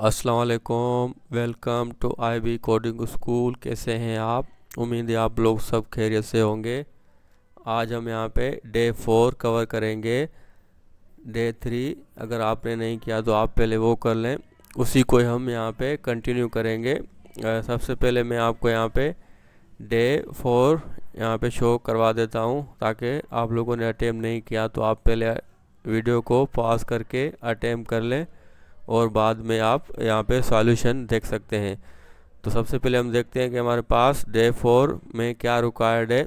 अस्सलाम वालेकुम। Welcome to IB coding school. कैसे हैं आप? उम्मीद है आप लोग सब खैरियत से होंगे। आज हम यहाँ पे डे 4 कवर करेंगे। डे 3 अगर आपने नहीं किया तो आप पहले वो कर लें, उसी को हम यहाँ पे कंटिन्यू करेंगे। सबसे पहले मैं आपको यहाँ पे डे 4 यहाँ पे शो करवा देता हूँ, ताकि आप लोगों ने अटेम्प्ट नहीं किया तो आप पहले वीडियो को पॉज करके अटेम्प्ट कर लें और बाद में आप यहाँ पे सॉल्यूशन देख सकते हैं। तो सबसे पहले हम देखते हैं कि हमारे पास डे 4 में क्या रिक्वायर्ड है।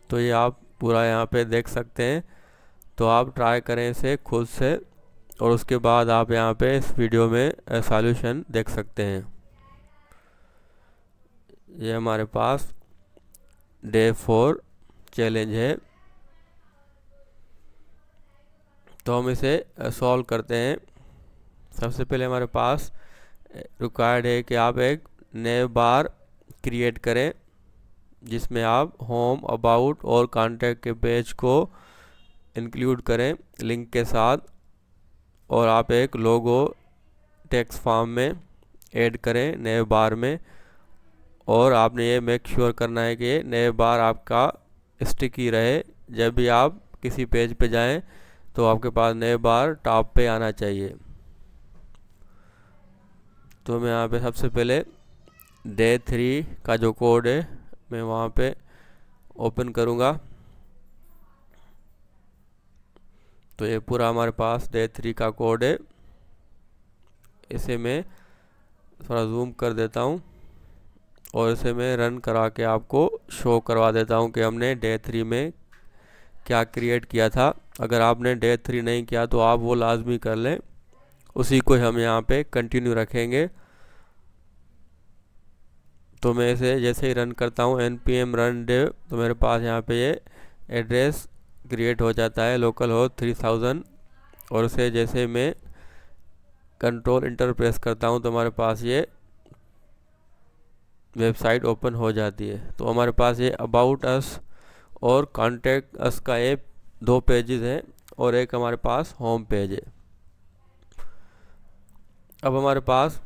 तो ये आप पूरा यहाँ पे देख सकते हैं। तो आप ट्राई करें इसे खुद से और उसके बाद आप यहाँ पे इस वीडियो में सॉल्यूशन देख सकते हैं। ये हमारे पास डे 4 चैलेंज है। तो हम इसे सॉल्व करते हैं। सबसे पहले हमारे पास रिक्वायर्ड है कि आप एक नए बार क्रिएट करें, जिसमें आप होम, अबाउट और कॉन्टैक्ट के पेज को इंक्लूड करें लिंक के साथ, और आप एक लोगो टेक्स्ट फॉर्म में ऐड करें नए बार में। और आपने ये मेक श्योर करना है कि नए बार आपका स्टिकी रहे। जब भी आप किसी पेज पे जाएं तो आपके पास नए बार टॉप पे आना चाहिए। तो मैं यहाँ पे सबसे पहले डे 3 का जो कोड है मैं वहाँ पे ओपन करूँगा। तो ये पूरा हमारे पास डे 3 का कोड है। इसे मैं थोड़ा जूम कर देता हूँ और इसे मैं रन करा के आपको शो करवा देता हूँ कि हमने डे 3 में क्या क्रिएट किया था। अगर आपने डे 3 नहीं किया तो आप वो लाजमी कर लें, उसी को हम यहाँ पे कंटिन्यू रखेंगे। तो मैं इसे जैसे ही रन करता हूँ npm run dev, तो मेरे पास यहाँ पे ये एड्रेस क्रिएट हो जाता है, लोकल हो 3000। और उसे जैसे मैं कंट्रोल इंटर प्रेस करता हूँ तो हमारे पास ये वेबसाइट ओपन हो जाती है। तो हमारे पास ये अबाउट अस और कॉन्टैक्ट अस का ये 2 पेजेस हैं और एक हमारे पास होम पेज है। अब हमारे पास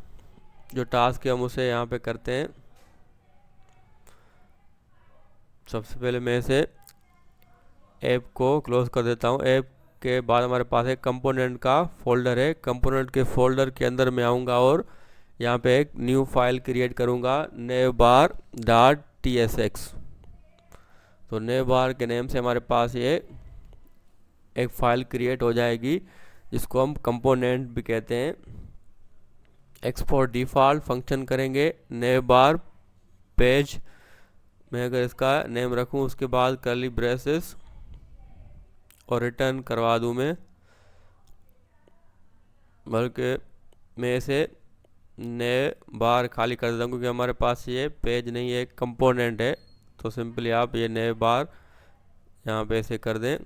जो टास्क है हम उसे यहाँ पे करते हैं। सबसे पहले मैं इसे ऐप को क्लोज कर देता हूँ। ऐप के बाद हमारे पास एक कंपोनेंट का फोल्डर है। कंपोनेंट के फोल्डर के अंदर मैं आऊँगा और यहाँ पे एक न्यू फाइल क्रिएट करूँगा, navbar.tsx। तो navbar के नेम से हमारे पास ये एक फ़ाइल क्रिएट हो जाएगी, जिसको हम कंपोनेंट भी कहते हैं। एक्सपोर्ट डिफ़ॉल्ट फंक्शन करेंगे navbar पेज मैं अगर इसका नेम रखूं, उसके बाद कर्ली ब्रेसेस और रिटर्न करवा दूं मैं, बल्कि मैं इसे नए बार खाली कर देता हूँ क्योंकि हमारे पास ये पेज नहीं है, एक कंपोनेंट है। तो सिंपली आप ये नए बार यहाँ पे ऐसे कर दें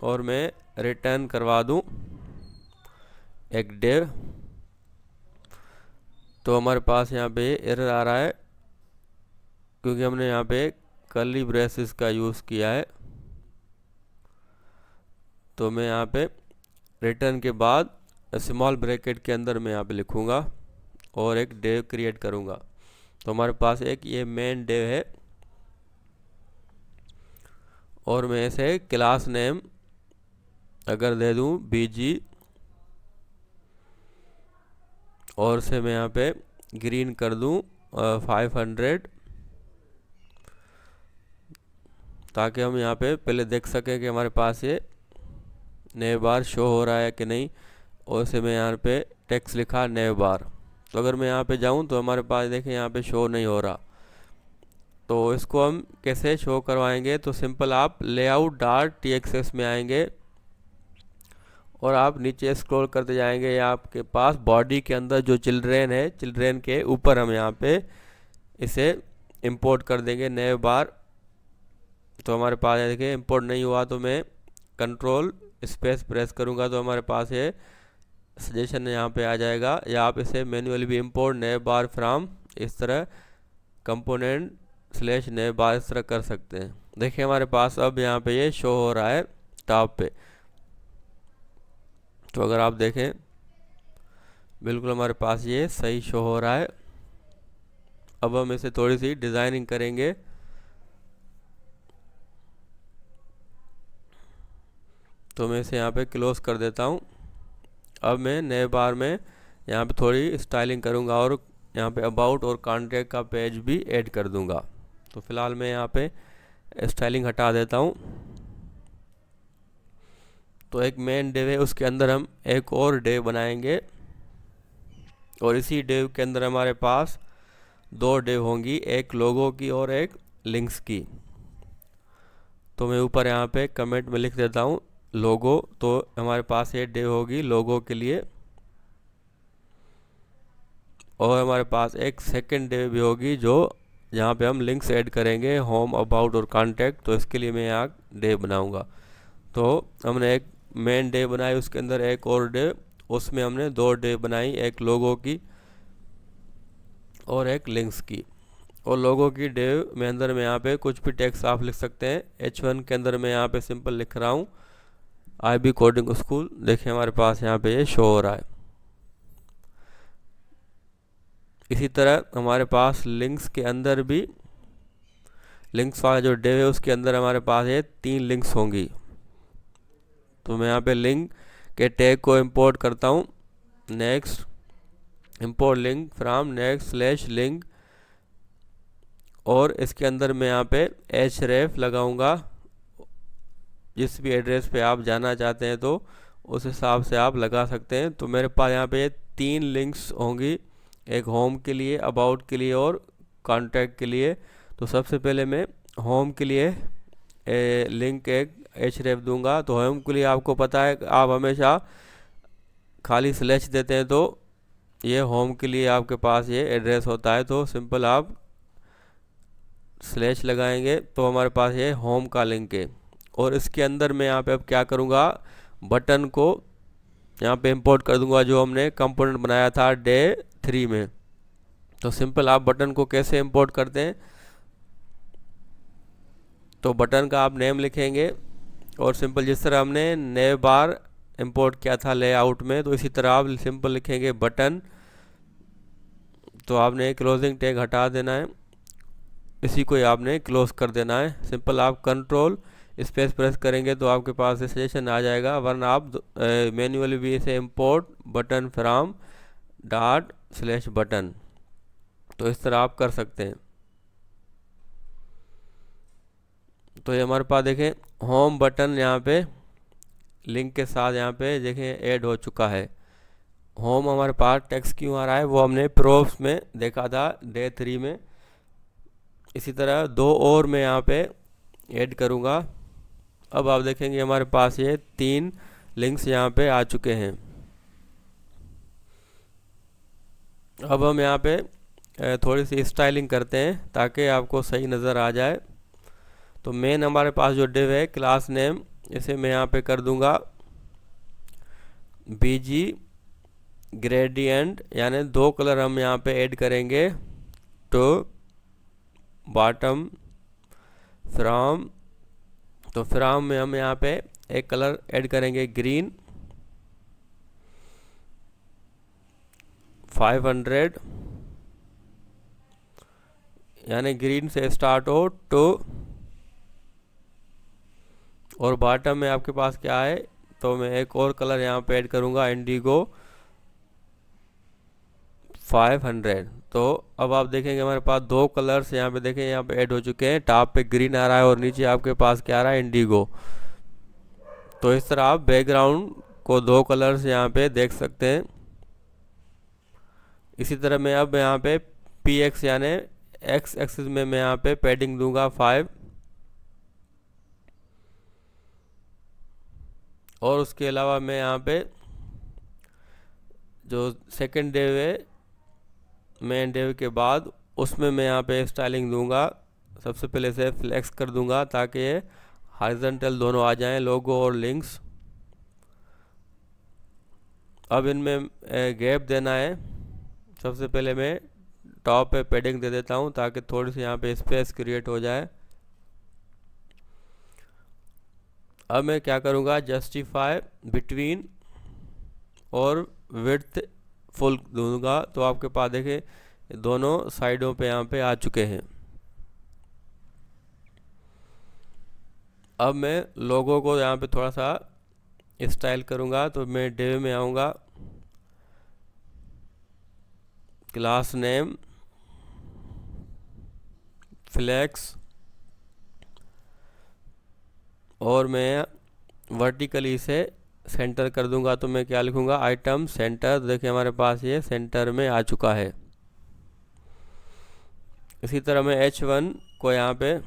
और मैं रिटर्न करवा दूँ एक डिव। तो हमारे पास यहाँ पे एरर आ रहा है क्योंकि हमने यहाँ पे कर्ली ब्रेसेस का यूज़ किया है। तो मैं यहाँ पे रिटर्न के बाद स्मॉल ब्रैकेट के अंदर मैं यहाँ पे लिखूँगा और एक डिव क्रिएट करूँगा। तो हमारे पास एक ये मेन डिव है और मैं इसे क्लास नेम अगर दे दूँ BG और से मैं यहाँ पे ग्रीन कर दूँ 500, ताकि हम यहाँ पे पहले देख सकें कि हमारे पास ये नए बार शो हो रहा है कि नहीं। और से मैं यहाँ पे टेक्स्ट लिखा नए बार। तो अगर मैं यहाँ पे जाऊँ तो हमारे पास देखें यहाँ पे शो नहीं हो रहा। तो इसको हम कैसे शो करवाएंगे? तो सिंपल आप layout.txs में आएंगे और आप नीचे स्क्रॉल करते जाएंगे। यहाँ आपके पास बॉडी के अंदर जो चिल्ड्रेन है, चिल्ड्रेन के ऊपर हम यहाँ पे इसे इंपोर्ट कर देंगे नए बार। तो हमारे पास देखिए इंपोर्ट नहीं हुआ, तो मैं कंट्रोल स्पेस प्रेस करूँगा तो हमारे पास ये सजेशन यहाँ पे आ जाएगा, या आप इसे मैन्युअली भी इंपोर्ट नए बार फ्राम इस तरह कंपोनेंट / नए बार इस तरह कर सकते हैं। देखिए हमारे पास अब यहाँ पे ये शो हो रहा है टॉप पे। तो अगर आप देखें बिल्कुल हमारे पास ये सही शो हो रहा है। अब हम इसे थोड़ी सी डिज़ाइनिंग करेंगे। तो मैं इसे यहाँ पे क्लोज कर देता हूँ। अब मैं नए बार में यहाँ पे थोड़ी स्टाइलिंग करूँगा और यहाँ पे अबाउट और कॉन्टैक्ट का पेज भी ऐड कर दूँगा। तो फिलहाल मैं यहाँ पे स्टाइलिंग हटा देता हूँ। तो एक मेन डिव है, उसके अंदर हम एक और डिव बनाएंगे और इसी डिव के अंदर हमारे पास दो डिव होंगी, एक लोगो की और एक लिंक्स की। तो मैं ऊपर यहाँ पे कमेंट में लिख देता हूँ लोगो। तो हमारे पास ये डिव होगी लोगो के लिए और हमारे पास एक सेकंड डिव भी होगी जो जहाँ पे हम लिंक्स ऐड करेंगे, होम, अबाउट और कॉन्टैक्ट। तो इसके लिए मैं यहाँ डिव बनाऊँगा। तो हमने एक मेन डिव बनाई, उसके अंदर एक और डिव, उसमें हमने दो डिव बनाई, एक लोगो की और एक लिंक्स की। और लोगों की डिव में अंदर में यहाँ पे कुछ भी टेक्स्ट आप लिख सकते हैं। H1 के अंदर मैं यहाँ पे सिंपल लिख रहा हूँ IB कोडिंग स्कूल। देखिए हमारे पास यहाँ पे ये शो हो रहा है। इसी तरह हमारे पास लिंक्स के अंदर भी, लिंक्स वाला जो डिव है उसके अंदर हमारे पास ये 3 लिंक्स होंगी। तो मैं यहाँ पे लिंक के टैग को इंपोर्ट करता हूँ। Next import link from next slash link और इसके अंदर मैं यहाँ पे href लगाऊंगा। जिस भी एड्रेस पे आप जाना चाहते हैं तो उस हिसाब से आप लगा सकते हैं। तो मेरे पास यहाँ पे 3 लिंक्स होंगी, एक होम के लिए, अबाउट के लिए और कॉन्टैक्ट के लिए। तो सबसे पहले मैं होम के लिए लिंक एक href दूंगा। तो होम के लिए आपको पता है आप हमेशा खाली स्लैश देते हैं तो ये होम के लिए आपके पास ये एड्रेस होता है। तो सिंपल आप स्लैश लगाएंगे तो हमारे पास ये होम का लिंक है। और इसके अंदर मैं यहाँ पे अब क्या करूँगा, बटन को यहाँ पे इंपोर्ट कर दूंगा जो हमने कंपोनेंट बनाया था डे 3 में। तो सिंपल आप बटन को कैसे इंपोर्ट करते हैं, तो बटन का आप नेम लिखेंगे और सिंपल जिस तरह हमने नए बार इंपोर्ट किया था लेआउट में, तो इसी तरह आप सिंपल लिखेंगे बटन। तो आपने क्लोजिंग टैग हटा देना है, इसी को ही आपने क्लोज कर देना है। सिंपल आप कंट्रोल स्पेस प्रेस करेंगे तो आपके पास सजेशन आ जाएगा, वरना आप मैन्युअली भी इसे import button from dot slash button, तो इस तरह आप कर सकते हैं। तो ये हमारे पास देखें होम बटन यहाँ पे लिंक के साथ यहाँ पे देखें ऐड हो चुका है। होम हमारे पास टेक्स्ट क्यों आ रहा है वो हमने प्रोप्स में देखा था डे 3 में। इसी तरह दो और मैं यहाँ पे ऐड करूँगा। अब आप देखेंगे हमारे पास ये 3 लिंक्स यहाँ पे आ चुके हैं। अब हम यहाँ पे थोड़ी सी स्टाइलिंग करते हैं ताकि आपको सही नज़र आ जाए। तो मेन हमारे पास जो डिव है क्लास नेम, इसे मैं यहाँ पे कर दूंगा BG ग्रेडियंट, यानी 2 कलर हम यहाँ पे ऐड करेंगे टू बॉटम फ्रॉम। तो फ्रॉम में हम यहाँ पे एक कलर ऐड करेंगे ग्रीन 500, यानी ग्रीन से स्टार्ट हो टू। और बॉटम में आपके पास क्या है, तो मैं एक और कलर यहाँ पे ऐड करूँगा इंडिगो 500। तो अब आप देखेंगे हमारे पास 2 कलर्स यहाँ पे देखें यहाँ पे ऐड हो चुके हैं। टॉप पे ग्रीन आ रहा है और नीचे आपके पास क्या आ रहा है, इंडिगो। तो इस तरह आप बैकग्राउंड को 2 कलर्स यहाँ पे देख सकते हैं। इसी तरह मैं अब यहाँ पे PX यानी X एक्सिस में मैं यहाँ पे पैडिंग दूंगा 5। और उसके अलावा मैं यहाँ पे जो सेकंड डेव है मेन डेव के बाद, उसमें मैं यहाँ पे स्टाइलिंग दूंगा। सबसे पहले से फ्लेक्स कर दूंगा ताकि ये हॉरिजॉन्टल दोनों आ जाएं, लोगो और लिंक्स। अब इनमें गैप देना है। सबसे पहले मैं टॉप पे पैडिंग दे देता हूँ ताकि थोड़ी सी यहाँ पे स्पेस क्रिएट हो जाए। अब मैं क्या करूँगा, जस्टिफाई बिटवीन और विड्थ फुल दूंगा तो आपके पास देखें दोनों साइडों पे यहाँ पे आ चुके हैं। अब मैं लोगो को यहाँ पे थोड़ा सा स्टाइल करूँगा, तो मैं डिव में आऊँगा, क्लास नेम, फ्लेक्स, और मैं वर्टिकली इसे सेंटर कर दूंगा। तो मैं क्या लिखूंगा, आइटम सेंटर। देखिए हमारे पास ये सेंटर में आ चुका है। इसी तरह मैं H1 को यहाँ पे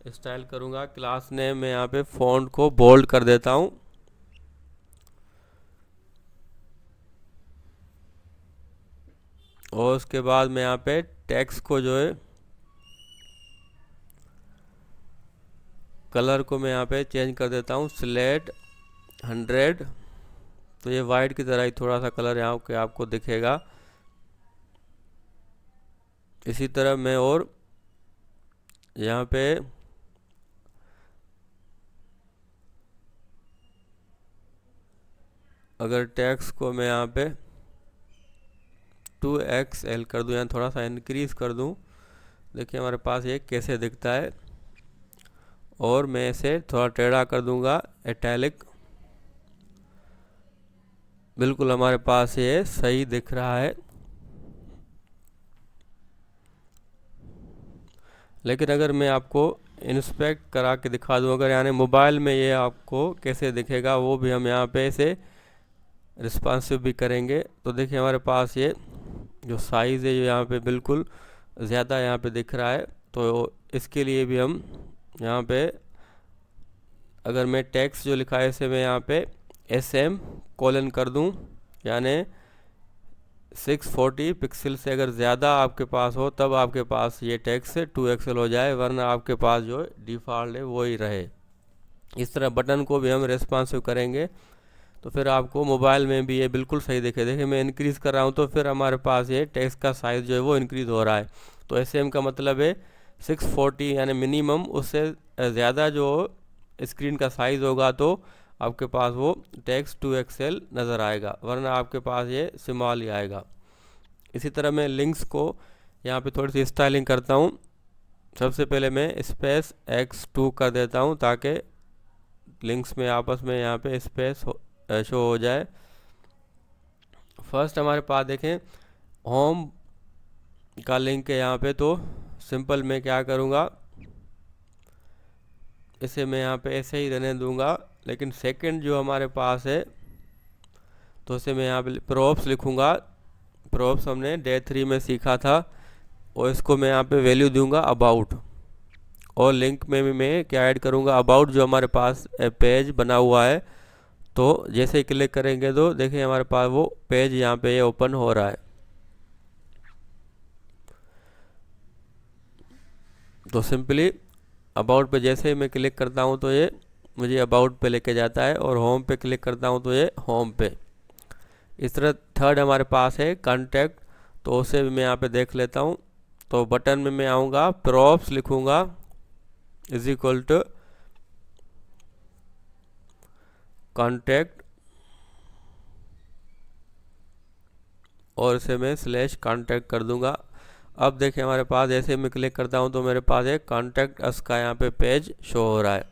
स्टाइल करूंगा, क्लास नेम में यहाँ पे फॉन्ट को बोल्ड कर देता हूँ, और उसके बाद मैं यहाँ पे टेक्स्ट को जो है कलर को मैं यहाँ पे चेंज कर देता हूँ, स्लेट 100। तो ये वाइट की तरह ही थोड़ा सा कलर यहाँ के आपको दिखेगा। इसी तरह मैं और यहाँ पे अगर टेक्स्ट को मैं यहाँ पे 2XL कर दूँ, यहाँ थोड़ा सा इंक्रीज कर दूँ, देखिए हमारे पास ये कैसे दिखता है। और मैं इसे थोड़ा टेढ़ा कर दूंगा, इटैलिक, बिल्कुल हमारे पास ये सही दिख रहा है। लेकिन अगर मैं आपको इंस्पेक्ट करा के दिखा दूं, अगर यानी मोबाइल में ये आपको कैसे दिखेगा, वो भी हम यहाँ पे इसे रिस्पॉन्सिव भी करेंगे। तो देखिए हमारे पास ये जो साइज़ है, ये यहाँ पे बिल्कुल ज़्यादा यहाँ पे दिख रहा है। तो इसके लिए भी हम यहाँ पे, अगर मैं टेक्स्ट जो लिखा है इसे मैं यहाँ पे SM कोलन कर दूं, यानी 640 पिक्सल से अगर ज़्यादा आपके पास हो तब आपके पास ये टेक्स्ट 2XL हो जाए, वरना आपके पास जो डिफ़ॉल्ट है वो ही रहे। इस तरह बटन को भी हम रेस्पॉन्सिव करेंगे, तो फिर आपको मोबाइल में भी ये बिल्कुल सही दिखे। देखिए मैं इंक्रीज़ कर रहा हूँ तो फिर हमारे पास ये टेक्स्ट का साइज़ जो है वो इंक्रीज़ हो रहा है। तो SM का मतलब है 640, यानी मिनिमम, उससे ज़्यादा जो स्क्रीन का साइज़ होगा तो आपके पास वो टेक्स्ट 2XL नज़र आएगा, वरना आपके पास ये स्मॉल ही आएगा। इसी तरह मैं लिंक्स को यहाँ पे थोड़ी सी स्टाइलिंग करता हूँ। सबसे पहले मैं स्पेस X2 कर देता हूँ ताकि लिंक्स में आपस में यहाँ पे स्पेस शो हो जाए। फर्स्ट हमारे पास देखें होम का लिंक है यहाँ पे, तो सिंपल मैं क्या करूँगा, इसे मैं यहाँ पे ऐसे ही रहने दूंगा। लेकिन सेकंड जो हमारे पास है, तो इसे मैं यहाँ पे प्रॉप्स लिखूँगा। प्रॉप्स हमने डे 3 में सीखा था, और इसको मैं यहाँ पे वैल्यू दूंगा अबाउट। और लिंक में भी मैं क्या ऐड करूँगा, अबाउट जो हमारे पास पेज बना हुआ है, तो जैसे ही क्लिक करेंगे तो देखिए हमारे पास वो पेज यहाँ पे ओपन हो रहा है। तो सिंपली अबाउट पे जैसे ही मैं क्लिक करता हूँ तो ये मुझे अबाउट पे लेके जाता है, और होम पे क्लिक करता हूँ तो ये होम पे। इस तरह थर्ड हमारे पास है कॉन्टैक्ट, तो उसे भी मैं यहाँ पे देख लेता हूँ। तो बटन में मैं आऊँगा, प्रॉप्स लिखूँगा इज इक्वल टू कॉन्टैक्ट, और इसे मैं स्लैश कॉन्टैक्ट कर दूंगा। अब देखिए हमारे पास जैसे मैं क्लिक करता हूँ तो मेरे पास एक कॉन्टैक्ट अस का यहाँ पे पेज शो हो रहा है।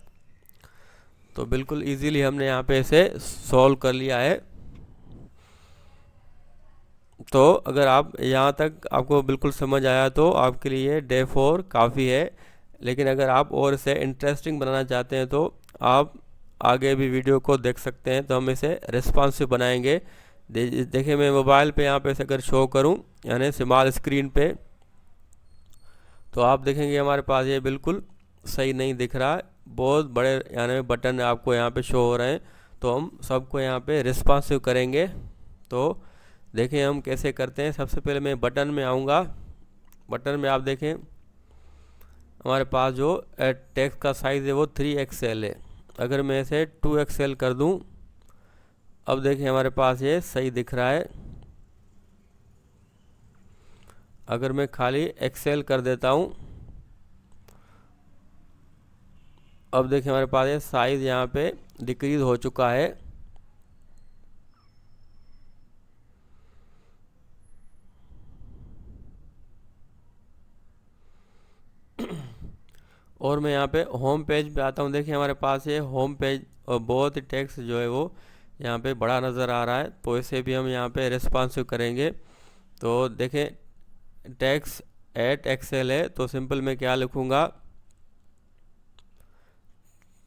तो बिल्कुल इजीली हमने यहाँ पे इसे सॉल्व कर लिया है। तो अगर आप यहाँ तक आपको बिल्कुल समझ आया तो आपके लिए डे 4 काफ़ी है। लेकिन अगर आप और इसे इंटरेस्टिंग बनाना चाहते हैं तो आप आगे भी वीडियो को देख सकते हैं, तो हम इसे रिस्पॉन्सिव बनाएंगे। देखिए मैं मोबाइल पे यहाँ पे से अगर शो करूँ, यानी स्मॉल स्क्रीन पे, तो आप देखेंगे हमारे पास ये बिल्कुल सही नहीं दिख रहा है, बहुत बड़े यानी बटन आपको यहाँ पे शो हो रहे हैं। तो हम सबको यहाँ पे रिस्पॉन्सिव करेंगे। तो देखें हम कैसे करते हैं। सबसे पहले मैं बटन में आऊँगा। बटन में आप देखें हमारे पास जो टेक्स्ट का साइज़ है वो 3XL है। अगर मैं इसे 2XL कर दूं, अब देखें हमारे पास ये सही दिख रहा है। अगर मैं खाली XL कर देता हूं, अब देखिए हमारे पास ये साइज़ यहाँ पे डिक्रीज़ हो चुका है। और मैं यहाँ पे होम पेज पे आता हूँ। देखिए हमारे पास ये होम पेज और बहुत ही टेक्स्ट जो है वो यहाँ पे बड़ा नज़र आ रहा है, तो इसे भी हम यहाँ पे रिस्पॉन्सिव करेंगे। तो देखें टेक्स्ट एट एक्सेल है, तो सिंपल मैं क्या लिखूँगा,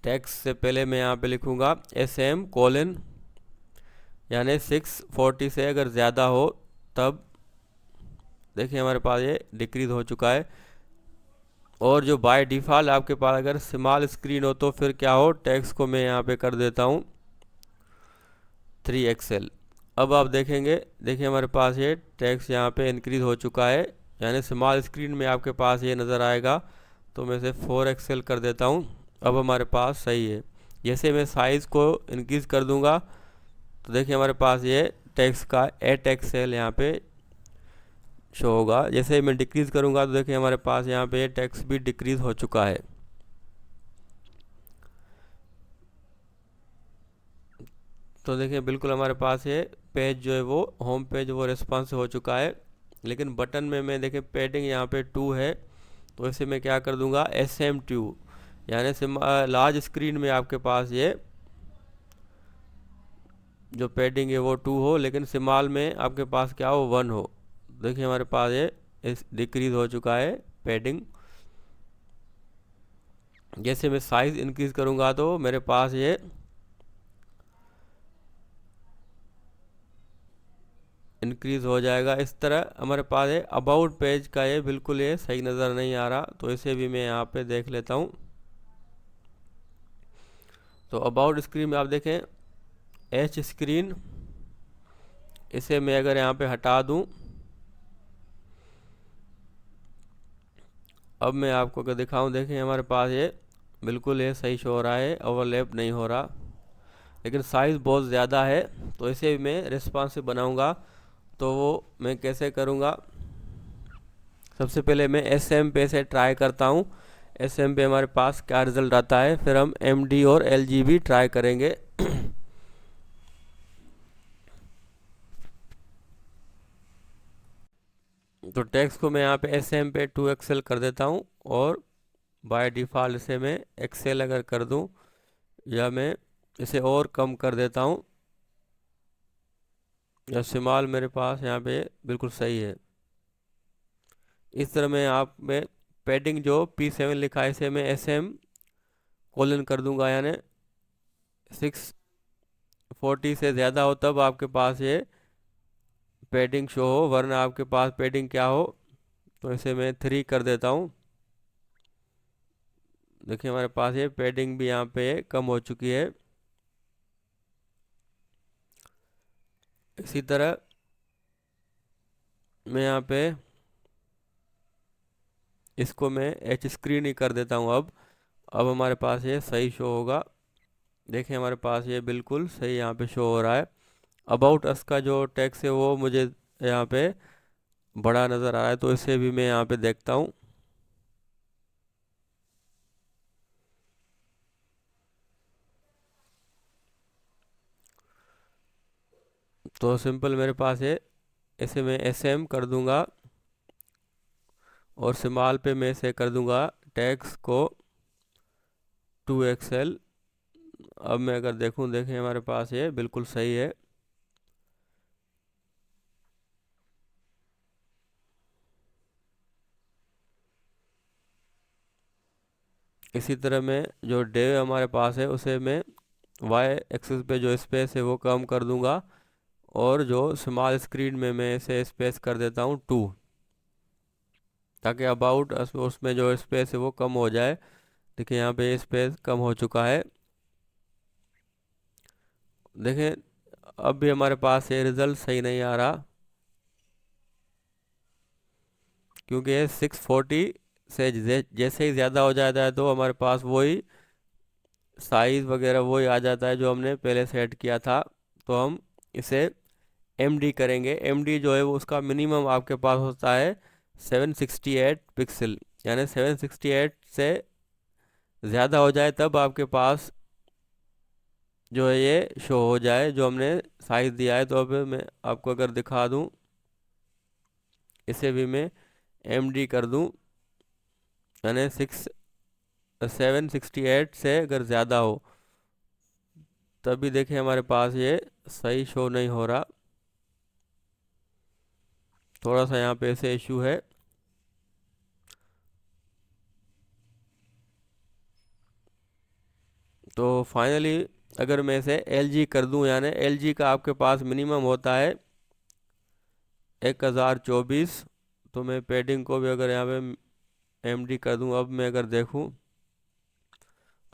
टेक्स्ट से पहले मैं यहाँ पे लिखूँगा SM कोलन, यानी 640 से अगर ज़्यादा हो तब देखिए हमारे पास ये डिक्रीज हो चुका है। और जो बाय डिफ़ॉल्ट आपके पास अगर स्मॉल स्क्रीन हो तो फिर क्या हो, टेक्स्ट को मैं यहाँ पे कर देता हूँ 3XL। अब आप देखेंगे, देखिए हमारे पास ये टेक्स्ट यहाँ पे इंक्रीज हो चुका है, यानी स्मॉल स्क्रीन में आपके पास ये नज़र आएगा। तो मैं इसे 4XL कर देता हूँ। अब हमारे पास सही है। जैसे मैं साइज़ को इंक्रीज़ कर दूँगा तो देखिए हमारे पास ये टेक्स्ट का 8XL यहाँ पे शो होगा। जैसे मैं डिक्रीज़ करूँगा तो देखिए हमारे पास यहाँ पे टेक्स्ट भी डिक्रीज़ हो चुका है। तो देखिए बिल्कुल हमारे पास ये पेज जो है वो होम पेज वो रिस्पॉन्स हो चुका है। लेकिन बटन में मैं देखिए पैडिंग यहाँ पे 2 है, तो इसे मैं क्या कर दूंगा SM2, यानी लार्ज स्क्रीन में आपके पास ये जो पैडिंग है वो 2 हो, लेकिन स्मॉल में आपके पास क्या हो 1 हो। देखिए हमारे पास ये डिक्रीज हो चुका है पैडिंग। जैसे मैं साइज़ इंक्रीज करूँगा तो मेरे पास ये इंक्रीज़ हो जाएगा। इस तरह हमारे पास है अबाउट पेज का ये बिल्कुल ये सही नज़र नहीं आ रहा, तो इसे भी मैं यहाँ पे देख लेता हूँ। तो अबाउट स्क्रीन में आप देखें H स्क्रीन, इसे मैं अगर यहाँ पे हटा दूँ, अब मैं आपको अगर दिखाऊँ, देखें हमारे पास ये बिल्कुल ये सही शो हो रहा है, ओवरलैप नहीं हो रहा। लेकिन साइज़ बहुत ज़्यादा है, तो इसे भी मैं रिस्पॉन्सिव बनाऊँगा। तो वो मैं कैसे करूँगा, सबसे पहले मैं SM पे से ट्राई करता हूँ। SM पे हमारे पास क्या रिज़ल्ट आता है, फिर हम MD और LG भी ट्राई करेंगे। तो टेक्स्ट को मैं यहाँ पे SM पे 2XL कर देता हूँ, और बाय डिफ़ॉल्ट इसे मैं XL अगर कर दूँ, या मैं इसे और कम कर देता हूँ, या स्मॉल मेरे पास यहाँ पे बिल्कुल सही है। इस तरह मैं आप में पैडिंग जो P7 लिखा है इसे मैं SM कोलन कर दूंगा, यानी 640 से ज़्यादा हो तब आपके पास ये पैडिंग शो हो, वरना आपके पास पैडिंग क्या हो। तो इसे मैं 3 कर देता हूँ। देखिए हमारे पास ये पैडिंग भी यहाँ पे कम हो चुकी है। इसी तरह मैं यहाँ पे इसको मैं H स्क्रीन ही कर देता हूँ। अब हमारे पास ये सही शो होगा। देखिए हमारे पास ये बिल्कुल सही यहाँ पे शो हो रहा है। अबाउट अस का जो टेक्स्ट है वो मुझे यहाँ पे बड़ा नज़र आ रहा है, तो इसे भी मैं यहाँ पे देखता हूँ। तो सिंपल मेरे पास है, इसे मैं SM कर दूंगा, और स्मॉल पे मैं इसे कर दूंगा टेक्स्ट को 2XL। अब मैं अगर देखूं, देखें हमारे पास ये बिल्कुल सही है। इसी तरह मैं जो डे हमारे पास है उसे मैं Y एक्सिस पे जो स्पेस है वो कम कर दूंगा, और जो स्मॉल स्क्रीन में मैं इसे स्पेस कर देता हूँ 2, ताकि अबाउट उसमें जो स्पेस है वो कम हो जाए। देखिए यहाँ पे स्पेस कम हो चुका है। देखें अब भी हमारे पास ये रिज़ल्ट सही नहीं आ रहा, क्योंकि ये 640 से जैसे ही ज़्यादा हो जाता है तो हमारे पास वही साइज़ वगैरह वही आ जाता है जो हमने पहले सेट किया था। तो हम इसे MD करेंगे। MD जो है वो उसका मिनिमम आपके पास होता है 768 पिक्सल, यानी 768 से ज़्यादा हो जाए तब आपके पास जो है ये शो हो जाए जो हमने साइज़ दिया है। तो अब मैं आपको अगर दिखा दूँ, इसे भी मैं MD कर दूँ, यानी 768 से अगर ज़्यादा हो तभी देखिए हमारे पास ये सही शो नहीं हो रहा, थोड़ा सा यहाँ पे ऐसे इशू है। तो फाइनली अगर मैं इसे LG कर दूं, यानी LG का आपके पास मिनिमम होता है 1024, तो मैं पैडिंग को भी अगर यहाँ पे MD कर दूं, अब मैं अगर देखूं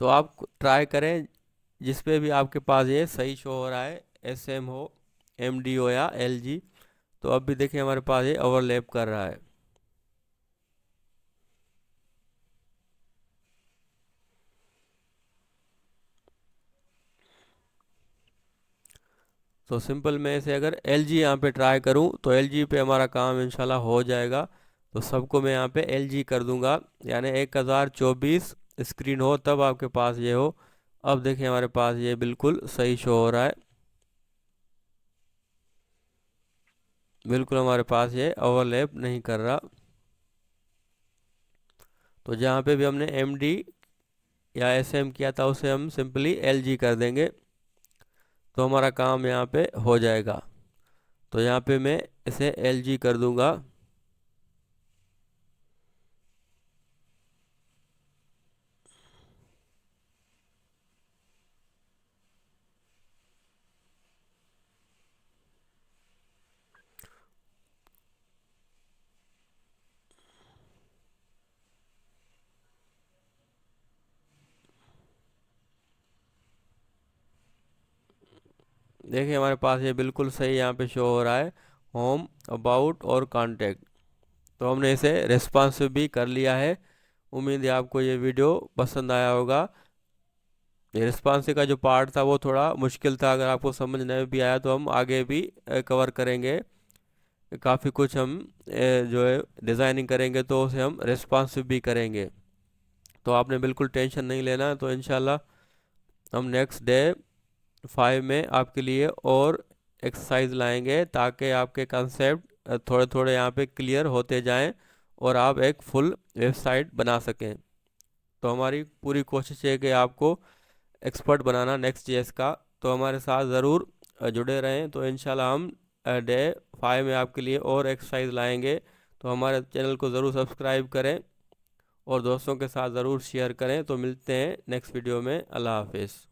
तो आप ट्राई करें जिस पे भी आपके पास ये सही शो हो रहा है, SM हो, MD हो या LG। तो अब भी देखिए हमारे पास ये ओवरलैप कर रहा है। तो सिंपल मैं इसे अगर LG यहाँ पे ट्राई करूँ तो LG पे हमारा काम इंशाल्लाह हो जाएगा। तो सबको मैं यहाँ पे LG कर दूंगा, यानी 1024 स्क्रीन हो तब आपके पास ये हो। अब देखिए हमारे पास ये बिल्कुल सही शो हो रहा है, बिल्कुल हमारे पास ये ओवरलैप नहीं कर रहा। तो जहाँ पे भी हमने MD या SM किया था उसे हम सिंपली LG कर देंगे, तो हमारा काम यहाँ पे हो जाएगा। तो यहाँ पे मैं इसे LG कर दूंगा। देखिए हमारे पास ये बिल्कुल सही यहाँ पे शो हो रहा है, होम, अबाउट और कांटेक्ट। तो हमने इसे रेस्पॉन्सिव भी कर लिया है। उम्मीद है आपको ये वीडियो पसंद आया होगा। ये रेस्पॉन्सिव का जो पार्ट था वो थोड़ा मुश्किल था, अगर आपको समझ नहीं भी आया तो हम आगे भी कवर करेंगे। काफ़ी कुछ हम जो है डिज़ाइनिंग करेंगे तो उसे हम रेस्पॉन्सिव भी करेंगे। तो आपने बिल्कुल टेंशन नहीं लेना। तो इंशाल्लाह हम नेक्स्ट डे 5 में आपके लिए और एक्सरसाइज लाएंगे ताकि आपके कंसेप्ट थोड़े थोड़े यहाँ पे क्लियर होते जाएं और आप एक फुल वेबसाइट बना सकें। तो हमारी पूरी कोशिश है कि आपको एक्सपर्ट बनाना Next.js का। तो हमारे साथ ज़रूर जुड़े रहें। तो इंशाल्लाह हम डे 5 में आपके लिए और एक्सरसाइज लाएंगे। तो हमारे चैनल को ज़रूर सब्सक्राइब करें और दोस्तों के साथ ज़रूर शेयर करें। तो मिलते हैं नेक्स्ट वीडियो में। अल्लाह हाफिज़।